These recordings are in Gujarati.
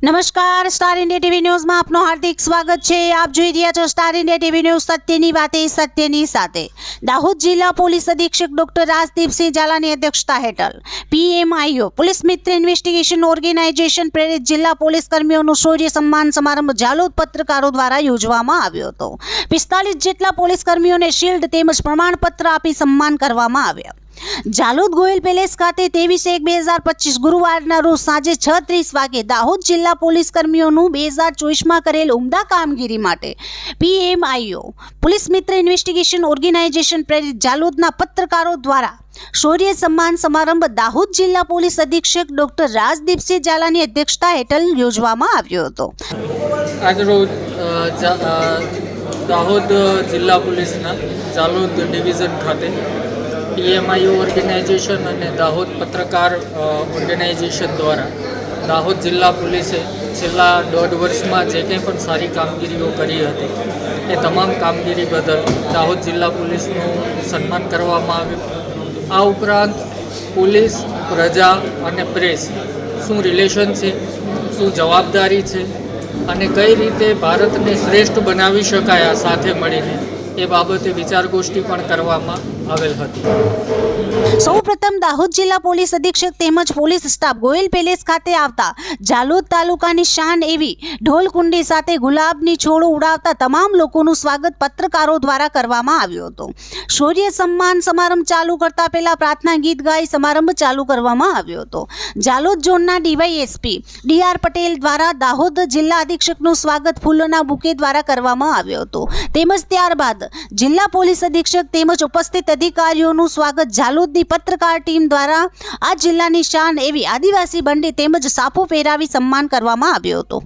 નમસ્કાર, સ્ટાર ઇન્ડિયા ટીવી ન્યૂઝમાં આપનું હાર્દિક સ્વાગત છે। આપ જોઈ રહ્યા છો સ્ટાર ઇન્ડિયા ટીવી ન્યૂઝ, સત્યની વાતે સત્યની સાથે। દાહોદ જિલ્લા પોલીસ અધિક્ષક ડોક્ટર રાજદીપસિંહ ઝાલાની અધ્યક્ષતા હેઠળ PMIO પોલીસ મિત્ર ઇન્વેસ્ટિગેશન ઓર્ગેનાઇઝેશન પ્રેરિત જિલ્લા પોલીસ કર્મીઓનું શૌર્ય સન્માન સમારંભ જાલોદ પત્રકારો દ્વારા યોજવામાં આવ્યો હતો। 45 જેટલા પોલીસ કર્મીઓને શિલ્ડ તેમજ પ્રમાણપત્ર આપી સન્માન કરવામાં આવ્યા। જાલોદ ગોયલ પેલેસ ખાતે 23/1/2025 ગુરુવારના રોજ સાંજે 6:30 વાગે દાહોદ જિલ્લા પોલીસ કર્મીઓનું 2024માં કરેલ ઉમદા કામગીરી માટે PMIO પોલીસ મિત્ર ઇન્વેસ્ટિગેશન ઓર્ગેનાઇઝેશન પ્રેરિત જાલોદના પત્રકારો દ્વારા શૌર્ય સન્માન સમારંભ દાહોદ જિલ્લા પોલીસ અધિક્ષક ડોક્ટર રાજદીપસિંહ ઝાલાની અધ્યક્ષતા હેઠળ યોજવામાં આવ્યો હતો। આજરોજ દાહોદ જિલ્લા પોલીસના જાલોદ ડિવિઝન ખાતે PMIO ઓર્ગેનાઇઝેશન અને દાહોદ પત્રકાર ઓર્ગેનાઇઝેશન દ્વારા દાહોદ જિલ્લા પોલીસે છેલ્લા 1.5 વર્ષમાં જે કંઈ પણ સારી કામગીરીઓ કરી હતી એ તમામ કામગીરી બદલ દાહોદ જિલ્લા પોલીસનું સન્માન કરવામાં આવ્યું। આ ઉપરાંત પોલીસ, પ્રજા અને પ્રેસ શું રિલેશન છે, શું જવાબદારી છે અને કઈ રીતે ભારતને શ્રેષ્ઠ બનાવી શકાય આ સાથે મળીને એ બાબતે વિચારગોષ્ઠી પણ કરવામાં આવેલ હતી। સૌપ્રથમ દાહોદ જિલ્લા પોલીસ અધિક્ષક તેમજ પોલીસ સ્ટાફ ગોયલ પેલેસ ખાતે આવતા જાલોદ તાલુકાની શાન એવી ઢોલકુંડી સાથે ગુલાબની છોડો ઉડાવતા તમામ લોકોનું સ્વાગત પત્રકારો દ્વારા કરવામાં આવ્યું હતું। શૌર્ય સન્માન સમારંભ ચાલુ કરતા પહેલા પ્રાર્થના ગીત ગાઈ સમારંભ ચાલુ કરવામાં આવ્યો હતો। જાલોદ ઝોનના DYSP DR પટેલ દ્વારા દાહોદ જિલ્લા અધિક્ષકનું સ્વાગત ફૂલોના બુકે દ્વારા કરવામાં આવ્યું હતું। તેમજ ત્યારબાદ જિલ્લા પોલીસ અધિક્ષક તેમજ ઉપસ્થિત અધિકારીઓનું સ્વાગત જાલોદની પત્રકાર ટીમ દ્વારા આ જિલ્લાની શાન એવી આદિવાસી બંડી તેમજ સાફો પહેરાવી સન્માન કરવામાં આવ્યો હતો।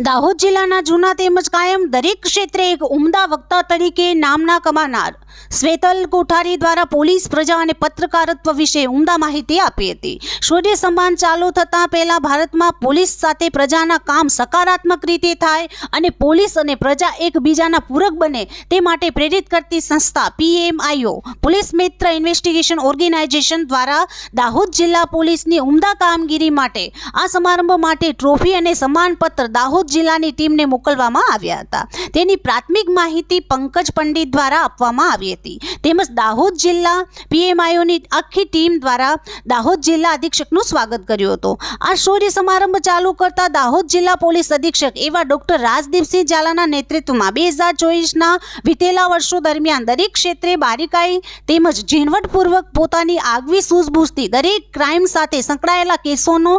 દાહોદ જિલ્લાના જૂના તેમજ કાયમ દરેક ક્ષેત્રે એક ઉમદા વક્તા તરીકે નામના કમાનાર શ્વેતલ કોઠારી દ્વારા પોલીસ, પ્રજા અને પત્રકારત્વ વિશે ઉમદા માહિતી આપી હતી। શૌર્ય સન્માન ચાલુ થતાં પહેલા ભારતમાં પોલીસ સાથે પ્રજાના કામ સકારાત્મક રીતે થાય અને પોલીસ અને પ્રજા એકબીજાના પૂરક બને તે માટે પ્રેરિત કરતી સંસ્થા PMIO પોલીસ મિત્ર ઇન્વેસ્ટિગેશન ઓર્ગેનાઇઝેશન દ્વારા દાહોદ જિલ્લા પોલીસની ઉમદા કામગીરી માટે આ સમારંભ માટે ટ્રોફી અને સન્માનપત્ર દાહોદ જિલ્લાની ટીમને મોકલવામાં આવ્યા હતા। તેની પ્રાથમિક માહિતી પંકજ પંડિત દ્વારા આપવામાં આવી હતી। તેમજ દાહોદ જિલ્લા PMIOની આખી ટીમ દ્વારા દાહોદ જિલ્લા અધિક્ષકનું સ્વાગત કર્યું હતું। આ શૌર્ય સમારંભ ચાલુ કરતા દાહોદ જિલ્લા પોલીસ અધિક્ષક એવા ડોક્ટર રાજદીપસિંહ ઝાલાના નેતૃત્વમાં 2024ના વીતેલા વર્ષો દરમિયાન દરેક ક્ષેત્રે બારીકાઈ તેમજ ઝીણવટપૂર્વક પોતાની આગવી સૂઝબૂછથી દરેક ક્રાઇમ સાથે સંકળાયેલા કેસોનો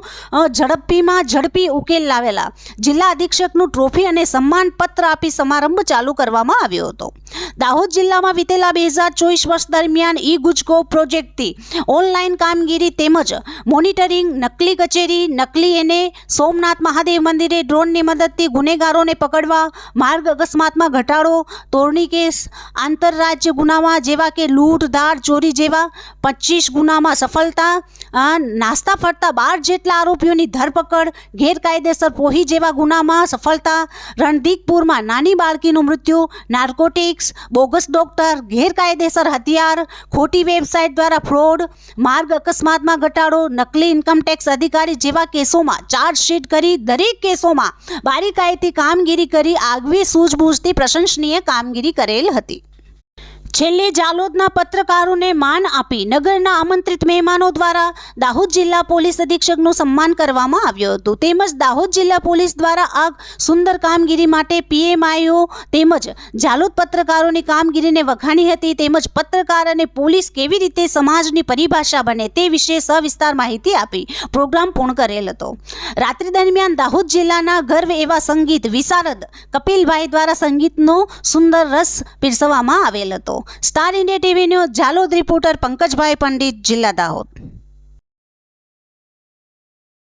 ઝડપી ઉકેલ લાવેલા જિલ્લા અધિક્ષકનું ટ્રોફી અને સન્માનપત્ર આપી સમારંભ ચાલુ કરવામાં આવ્યો હતો। દાહોદ જિલ્લામાં વીતેલા 2024 વર્ષ દરમિયાન ગુજકો પ્રોજેક્ટથી ઓનલાઈન કામગીરી તેમજ મોનિટરિંગ, નકલી કચેરી, નકલી સોમનાથ મહાદેવ મંદિરે ડ્રોનની મદદથી ગુનેગારોને પકડવા, માર્ગ અકસ્માતમાં ઘટાડો, તોડણી કેસ, આંતરરાજ્ય ગુનામાં જેવા કે લૂંટ, ધાડ, ચોરી જેવા 25 ગુનામાં સફળતા, નાસ્તા ફરતા 12 જેટલા આરોપીઓની ધરપકડ, ગેરકાયદેસર પોહી જેવા ગુનામાં સફળતા, રણધીકપુરમાં નાની બાળકીનું મૃત્યુ, નાર્કોટિક્સ, બોગસ ડોક્ટર, ગેરકાયદેસર હથિયાર, ખોટી વેબસાઇટ દ્વારા ફ્રોડ, માર્ગ અકસ્માતમાં ઘટાડો, નકલી ઇન્કમટેક્સ અધિકારી જેવા કેસોમાં ચાર્જશીટ કરી દરેક કેસોમાં બારીકાઈથી કામગીરી કરી આગવી સૂઝબૂછથી પ્રશંસનીય કામગીરી કરેલ હતી। છેલ્લે જાલોદના પત્રકારોને માન આપી નગરના આમંત્રિત મહેમાનો દ્વારા દાહોદ જિલ્લા પોલીસ અધિક્ષકનું સન્માન કરવામાં આવ્યું હતું। તેમજ દાહોદ જિલ્લા પોલીસ દ્વારા આ સુંદર કામગીરી માટે PMIO તેમજ જાલોદ પત્રકારોની કામગીરીને વખાણી હતી। તેમજ પત્રકાર અને પોલીસ કેવી રીતે સમાજની પરિભાષા બને તે વિશે સવિસ્તાર માહિતી આપી પ્રોગ્રામ પૂર્ણ કરેલ હતો। રાત્રિ દરમિયાન દાહોદ જિલ્લાના ગર્વ એવા સંગીત વિશારદ કપિલભાઈ દ્વારા સંગીતનો સુંદર રસ પીરસવામાં આવેલ હતો। Star India TV news Jhalod reporter Pankajbhai Pandit, જિલ્લા દાહોદ।